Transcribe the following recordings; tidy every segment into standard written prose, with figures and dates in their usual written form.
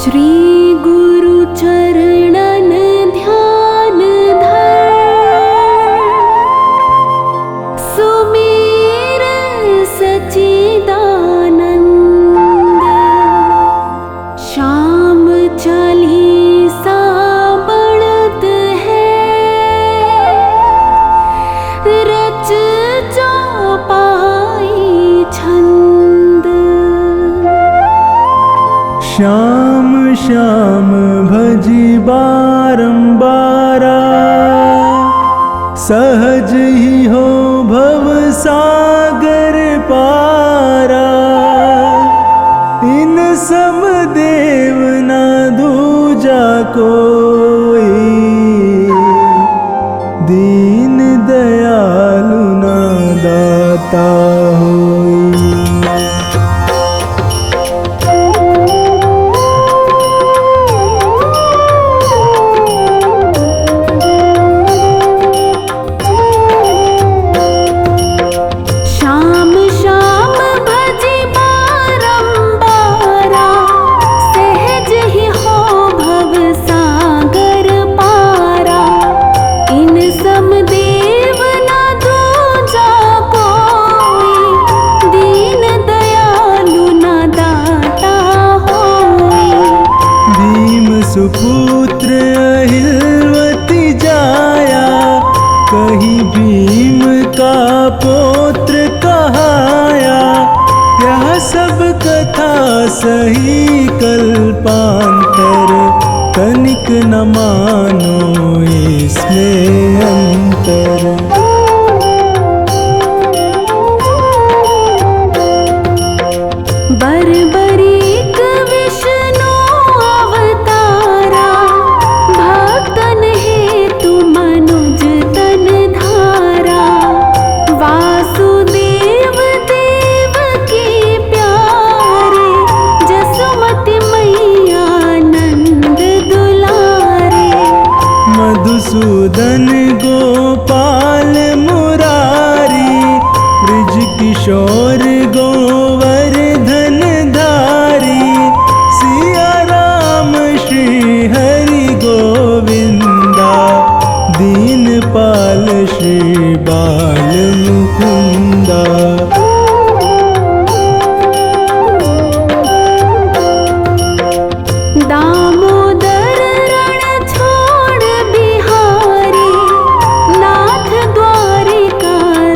श्री गुरु चरणन ध्यान धर, सुमेर सच्चिदानंद। श्याम चालीसा बढ़त है, रच चौपाई छंद। श्याम श्याम भजी बारंबारा, सहज ही हो भव सागर पारा। इन सम देव ना दूजा कोई, दीन दयालु ना दाता होई। सुपुत्र अहिलवती जाया, कहीं भीम का पौत्र कहाया। यह सब कथा सही कल्पांतर, तनिक न मानो इसमें अंतर। बरबरीक विष्णु अवतारा, भक्तन हेतु मनुज तन धारा। वासुदेव देव की प्यारे, जसुमति मैया नंद दुलारे। मधुसूदन गोपाल मुरारी, ब्रिज किशोर गोवर्धन धारी। सिया राम श्री हरि गोविंदा, दीनपाल श्री बाल मुकुंदा। दामोदर रण छोड़ बिहारी, नाथ द्वारिकाधीश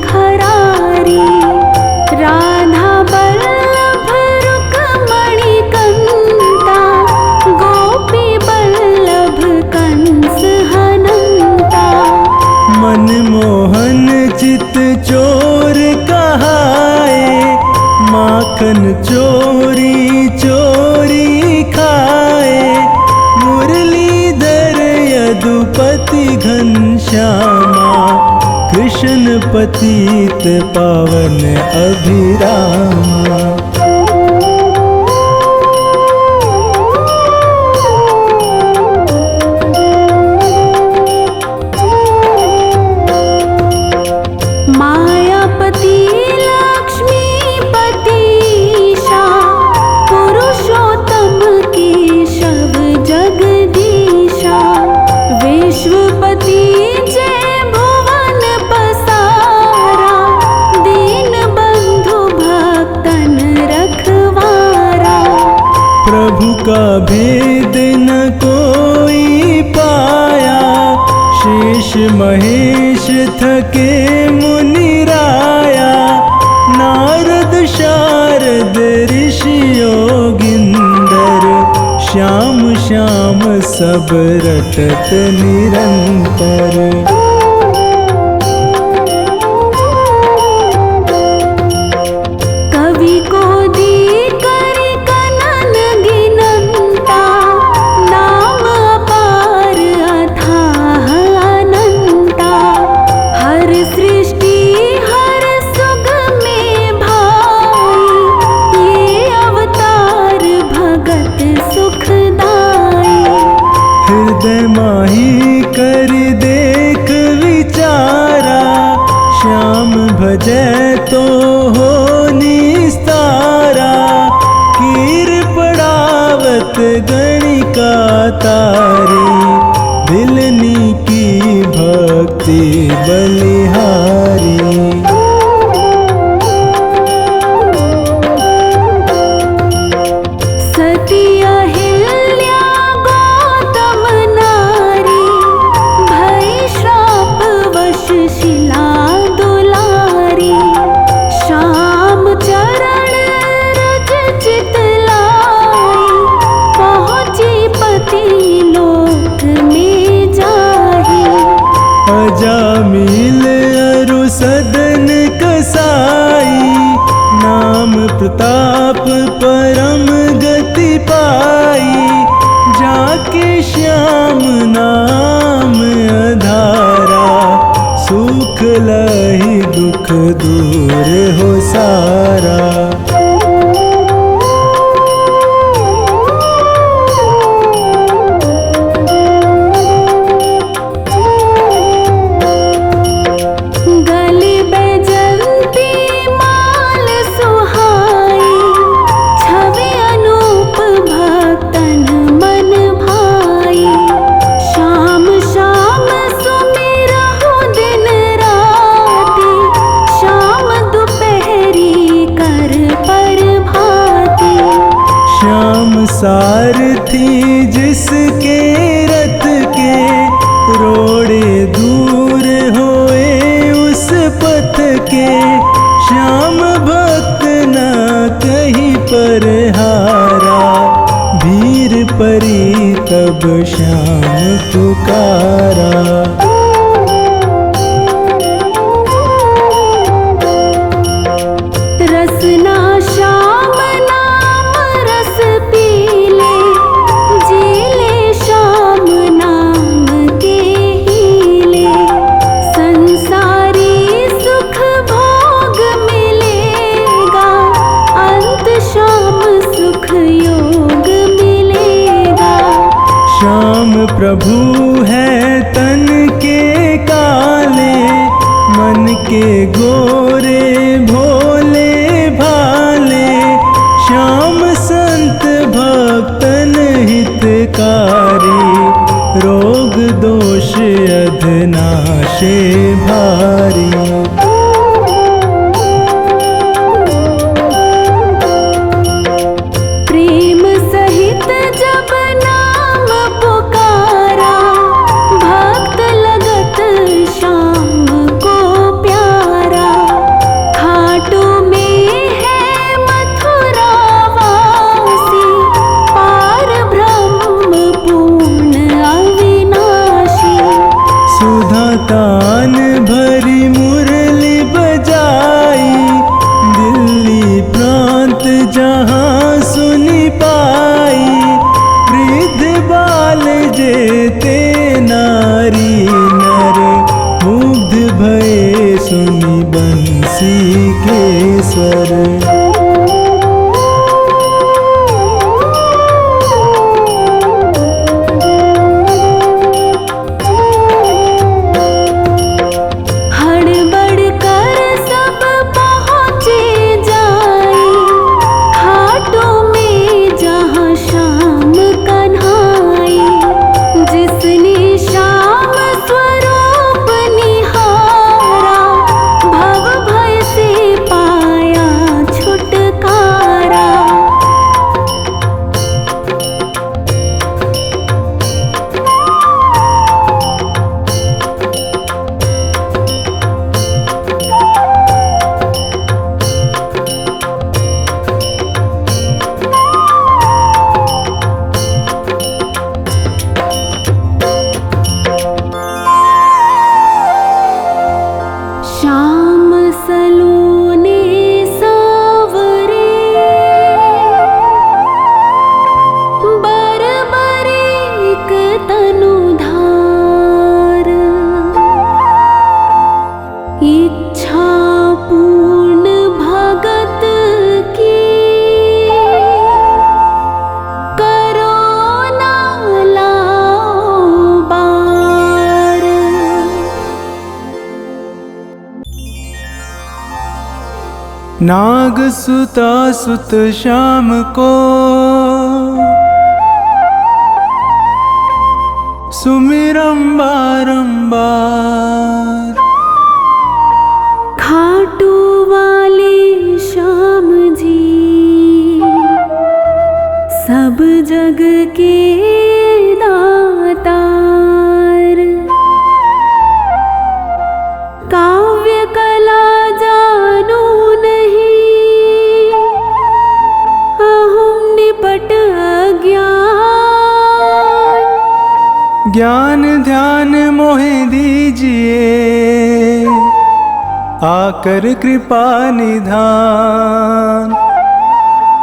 खरारी। राधा बल्लभ रुक्मणी कंता, गोपी बल्लभ कंस हनंता। मनमोहन चित चोर कहाए, माखन चोरी चोरी खाए। मुरलीधर यदुपति घनश्यामा, कृष्ण पतित पावन अभिरामा। मायापति लक्ष्मीपतिशा, पुरुषोत्तम केशव जगदीशा। विश्वपति जय भुवन पसारा, दीन बंधु भक्तन रखवारा। प्रभु का भेद न कोई पाया, शेष महेश थके मुनिराया। नारद शारद ऋषि योगिंदर, श्याम श्याम सब रटत निरंतर। कवि को दी कर कनन गिनंता, नाम अपार अथाह अनंता। हर सृष्टि हर सुख में भाई, ये अवतार भगत सुखदाई। हृदय माही कर देख विचारा, श्याम भजै तो हो निस्तारा। कीर पड़ाव तारी, दिलनी की भक्ति बलिहारी। सती अहिल्या गौतम नारी, भई श्राप वश शिला दुलारी। श्याम चरण रज चित लाई, पहुँची पति लोक में जाही। अजामिल अरु सदन कसाई, नाम प्रताप परम गति पाई। जाके श्याम नाम अधारा, सुख लहि दुख दूर हो सारा। गली बैजंती माल सुहाई, छवि अनूप भक्तन मन भाई। श्याम श्याम सुमिरहु दिन राति, श्याम दुपहरी कर पर भाती। श्याम सारथी जिसके रथ के, रोड़े दूर होए उस पथ के। श्याम भक्त न कहीं पर हारा, भीर परी तब श्याम पुकारा। रसना श्याम नाम रस पीले, जीले श्याम नाम के हीले। संसारी सुख भोग मिलेगा, अंत श्याम सुख योग मिलेगा। श्याम प्रभु है तन के काले, मन के गोरे भोले भाले। श्याम संत भक्तन हितकारी, रोग दोष अधनाशे भारी। प्रेम सहित जब नाम पुकारा, भक्त लगत श्याम को प्यारा। खाटू में है मथुरा वासी, पार ब्रह्म पूर्ण अविनाशी। सुधा तान भरी मुरली बजाई, दिल्ली प्रांत जहाँ सुनी पाई। वृद्ध बाल जेते नारी नर, मुग्ध भये सुनी बंसी के स्वर। हड़बड़ कर सब पहुँचे जाई, खाटू में जहाँ श्याम कन्हाई। जिसने श्याम स्वरूप निहारा, भव भय से पाया छुटकारा। श्याम सलोने सावरे, बरबरीक तनु धार। इच्छा पूर्ण भगत की, करो ना लाओ बार। नाग सुता सुत श्याम को, सुमिरम बारंबार। खाटू वाले श्याम जी सब जग के दातार, काव्य कला जानो नहीं, अहम निपट अज्ञान। ज्ञान ध्यान मोहे दीजिए, आकर कृपा निधान।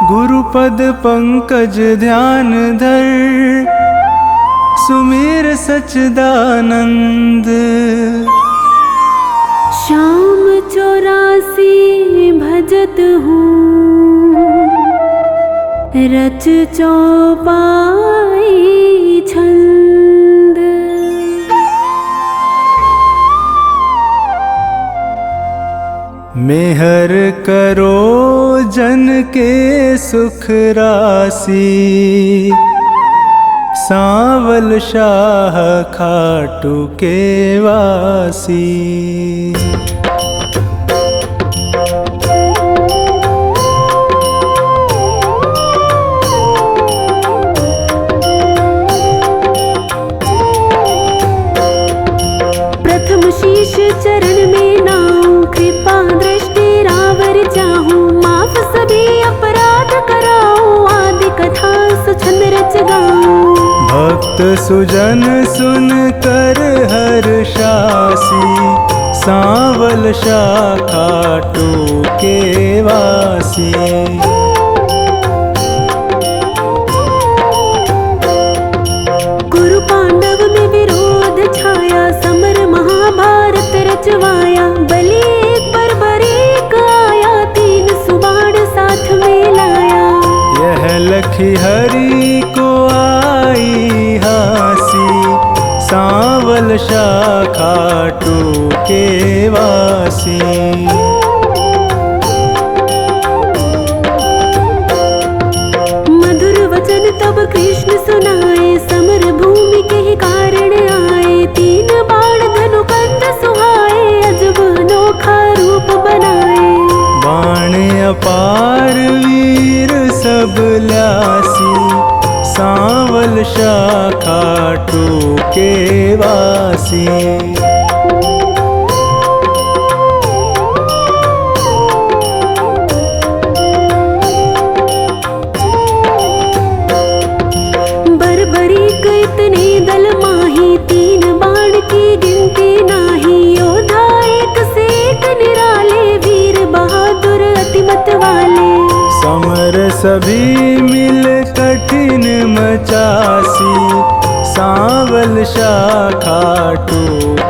गुरुपद पंकज ध्यान धर, सुमिर सच्चिदानंद। श्याम 84 भजत हूँ, रच चौपाई छंद। मेहर करो जन के सुख राशि, सांवल शाह खाटू के वासी। प्रथम शीश चरण में नाऊं, कृपा दृष्टि रावर चाहूं। माफ सभी अपराध कराऊं, आदि कथा सुछंद रच गाऊं। भक्त सुजन सुन कर हर्षासी, सांवल शाह खाटू के वासी। कुरु पांडव में विरोध छाया, समर महाभारत रचवाया। बलि एक बर्बरीक आया, 3 सुबाण साथ में लाया। यह लखी हरि को आई हासी, सांवल शाह खाटू के वासी। मधुर वचन तब कृष्ण सुनाए, समर भूमि के ही कारण आए। 3 बाण धनु कंध सुहाए, अजब अनोखा रूप बनाए। बाण अपार वीर सब ल्यासी, सांवल शाह खाटू के वासी। बर्बरीक इतने दल माही, 3 बाण की गिनती नाही। योद्धा एक से एक निराले, वीर बहादुर अतिमत वाले। समर सभी मिल कठिन मचासी, सांवल शाह खाटू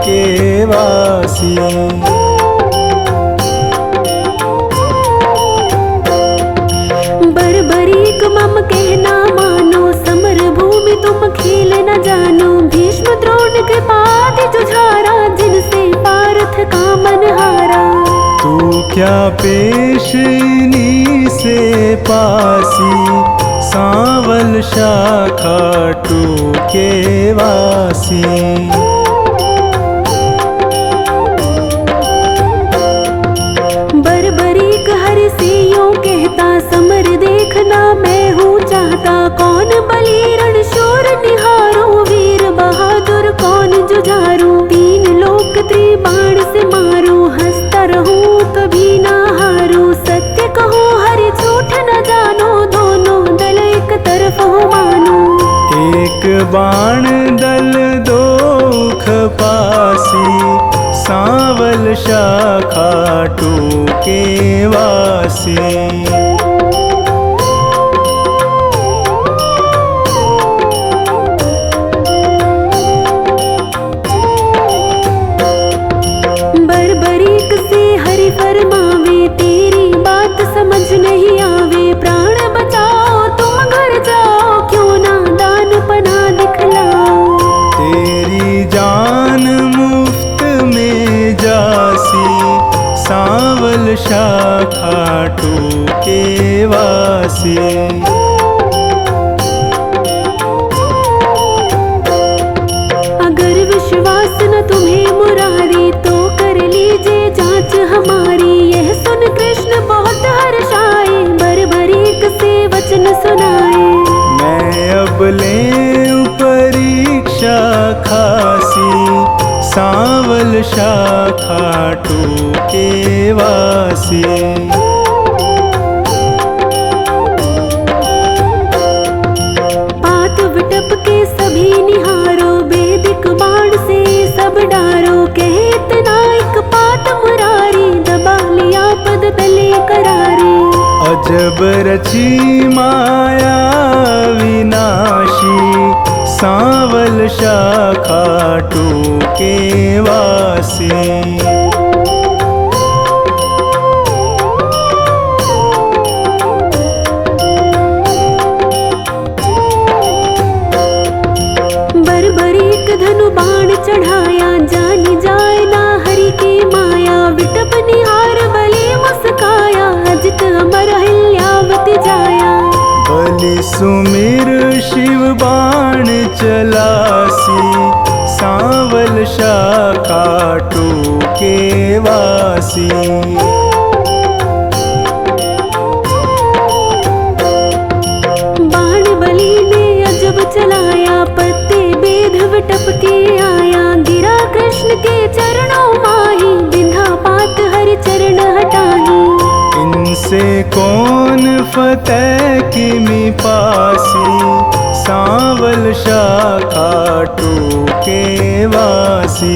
के वासी। बर्बरीक मम कहना मानो, समर भूमि तुम खेल न जानो। भीष्म द्रोण कृपादि जुझारा, जिनसे पार्थ का मन हारा। तू क्या पेशनी से पासी, सांवल शाह खाटू के वासी। बर्बरीक हरि से यूं कहता, समर देखना मैं हूँ चाहता। कौन बलि रण शूर निहारो, वीर बहादुर कौन जुझारू। 3 लोक त्रिबाण से मारू, हंसता रहूं कभी ना हारू। सत्य कहूँ हरि झूठ न जानो, दोनों दल एक तरफ हो मानो। एक बाण दल दोख पासी, सांवल शाह खाटू के वासी। बर्बरीक से हरि फरमावे, तेरी बात समझ नहीं आवे। प्राण बचाओ तुम घर जाओ, क्यों ना दान पना दिखलाओ। तेरी जान मुफ्त में जासी, सांवल शाह खाटू के वासी। अजब रची माया विनाशी, सांवल शाखा टूके वासी। बर्बरीक धनु बाण चढ़ाया, जानी जाए ना हरि की माया। विटप निहार बलि मुस्काया, अजित अमर हिल्यावति जाया। बलि सुमिर शिव बाण चलासी, सांवल शाखा टूके वासी। बाण बलि ने अजब चलाया, पत्ते बेध विटप के आया। गिरा कृष्ण के चरणों माही, बिंधा पात हरि चरण हटाही। इनसे कौन फतेह किमि पासी, सांवल शाखा टूके वासी।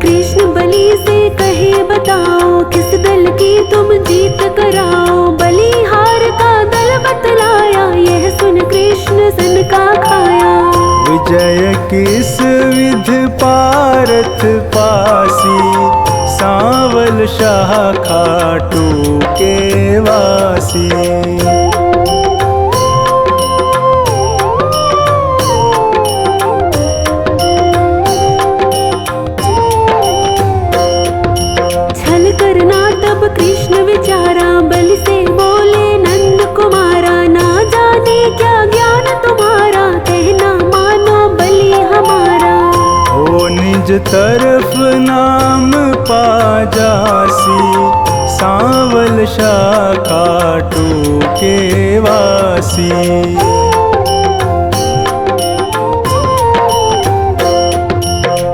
कृष्ण बलि से कहे बताओ, किस दल की तुम जीत कराओ। बलिहार का दल बतलाया, यह सुन कृष्ण सन का खाया। विजय किस विध पारथ पासी, सांवल शाखा टूके वासी। छल करना तब कृष्ण विचारा, बलि से बोले नंद कुमारा। ना जाने क्या ज्ञान तुम्हारा, कहना मानो बलि हमारा। हो निज तरफ नाम पा जासी, सांवल शाखा टूके वासी।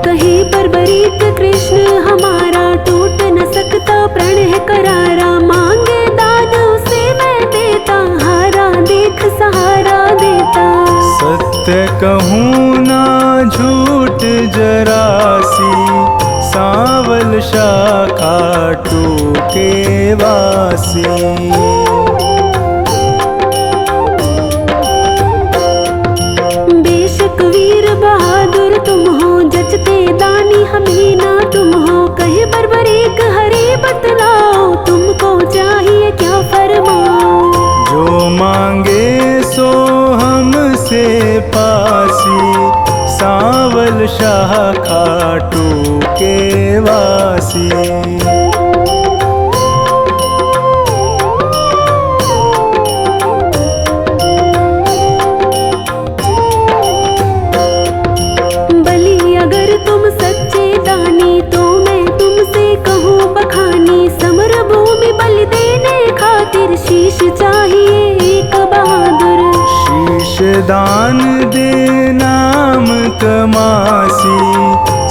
कहे बर्बरीक कृष्ण हमारा, टूट न सकता प्रण है करारा। मांगे दान उसे मैं देता, हारा देख सहारा देता। सत्य कहूँ ना झूठ जरासी, सांवल शाखा टूके वासी। बेशक वीर बहादुर तुम हो, जचते दानी हम ही ना तुम हो। कहे बर्बरीक हरि बतलाओ, तुमको चाहिए क्या फरमाओ। जो मांगे सो हमसे पासी, सांवल शाखा टूके वासी। बलि अगर तुम सच्चे दानी, तो मैं तुमसे कहूँ बखानी। समर भूमि बलि देने खातिर, शीश चाहिए एक बहादुर। शीश दान दे नाम कमासी,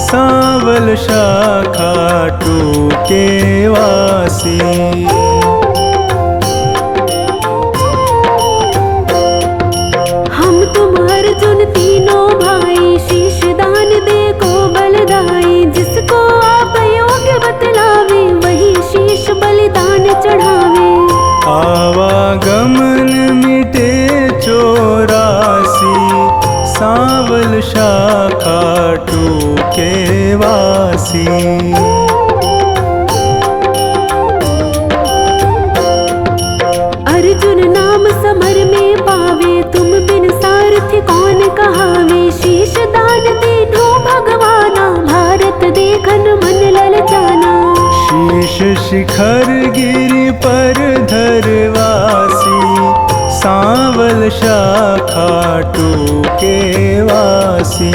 सांवल शाखा टूके वासी। हम तुम अर्जुन तीनों भाई, शीश दान दे को बलदाई। जिसको आप योग्य बतलावे, वही शीश बलिदान चढ़ावे। आवागमन मिटे चौरासी, सांवल शाखा टूके वासी। अर्जुन नाम समर में पावे, तुम बिन सारथी कौन कहावे। शीश दान दीनो भगवाना, भारत देखन मन ललचाना। शीश शिखर गिरि पर धरवासी, सांवल शाखा टूके वासी।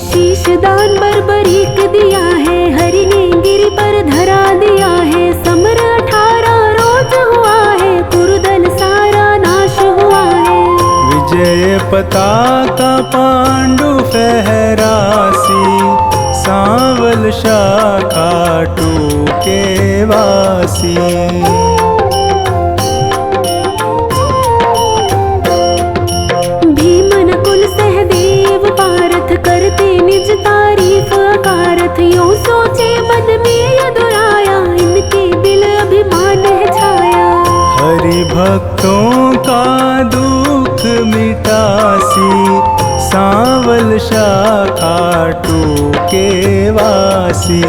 शीश दान बर्बरीक दिया है, हरि ने गिरि पर धरा दिया है। समर 18 रोज हुआ है, कुरुदल सारा नाश हुआ है। विजय पताका पांडु फहरासी, सांवल शाखा टूके वासी। भक्तों का दुख मिटासी, सांवल शाखा टूके वासी।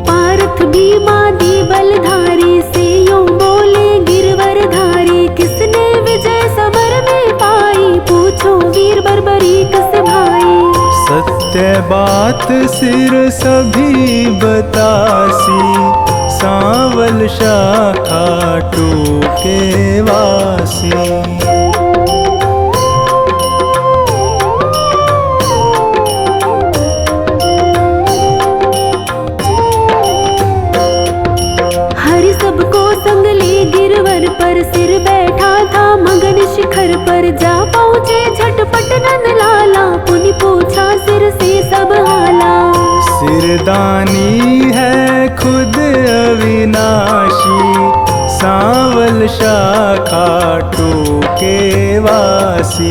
पार्थ भीमादि बलधारी से यूं बोले गिरवरधारी, किसने विजय समर में पाई, पूछो वीर बर्बरीक से भाई। सत्य बात सिर सभी बतासी, सांवल शाखा टूके वासी। हरि सबको संग ले गिरवर पर, सिर बैठा था मगन शिखर पर। जा पहुँचे झटपट नंद लाला, पुनि पूछा सिर से सब हाला। सिरदानी है खुद अविनाशी, सांवल शाखा टूके वासी।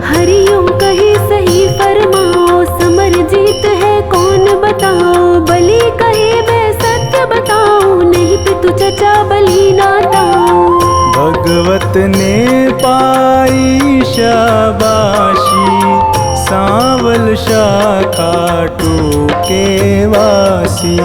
हरियों कहे सही फरमाओ, समर जीत है कौन बताओ। बलि कहे मैं सत्य बताऊं, नहीं पितु चचा बलि नाताऊं। भगवत ने पाई शाबाशी, सांवल शाखा टूके वासी।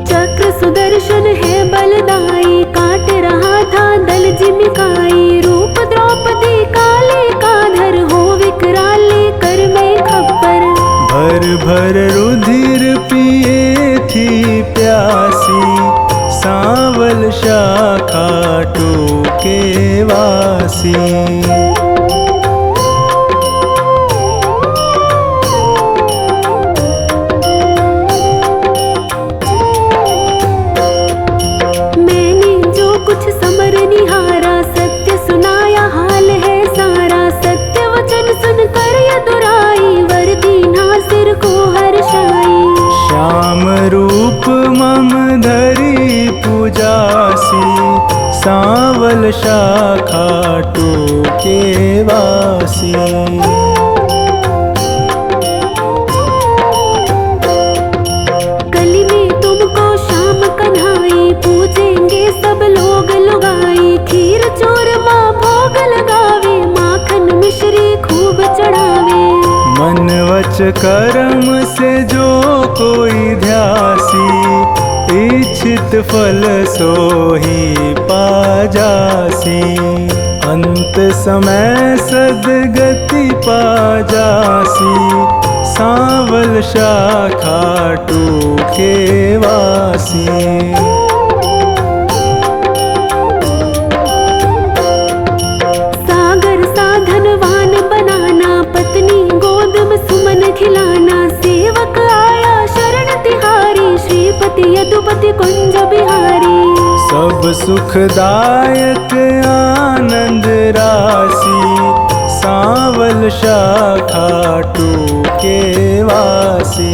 चक्र सुदर्शन है बलदाई, काट रहा था दल जिमिकाई। रूप द्रौपदी काले का धर, हो विकराल कर मैं खप्पर। भर भर रुधिर पिए थी प्यासी, सांवल शाखा टूके वासी। मैंने जो कुछ समर निहारा, सत्य सुनाया हाल है सारा। सत्य वचन सुनकर यदुराई, वर दीना सिर को हर्षाई। श्याम रूप मम धरी पूजासी, सांवल शाखा टूके वासी। कली में तुमको शाम कन्हाई, पूजेंगे सब लोग लुगाई। खीर चूरमा भोग लगावे, माखन मिश्री खूब चढ़ावे। मन वच कर्म से जो कोई ध्यासी, इच्छित फल सोही पाजासी। अंत समय सदगति पाजासी, सांवल शाखा टूके वासी। सागर साधनवान बनाना, पत्नी गोद में सुमन खिलाना। सेवक आया शरण तिहारी, श्रीपति यदुपति कुंज बिहारी। सब सुखदायक आनंद राशि, सांवल शाखा टूके वासी।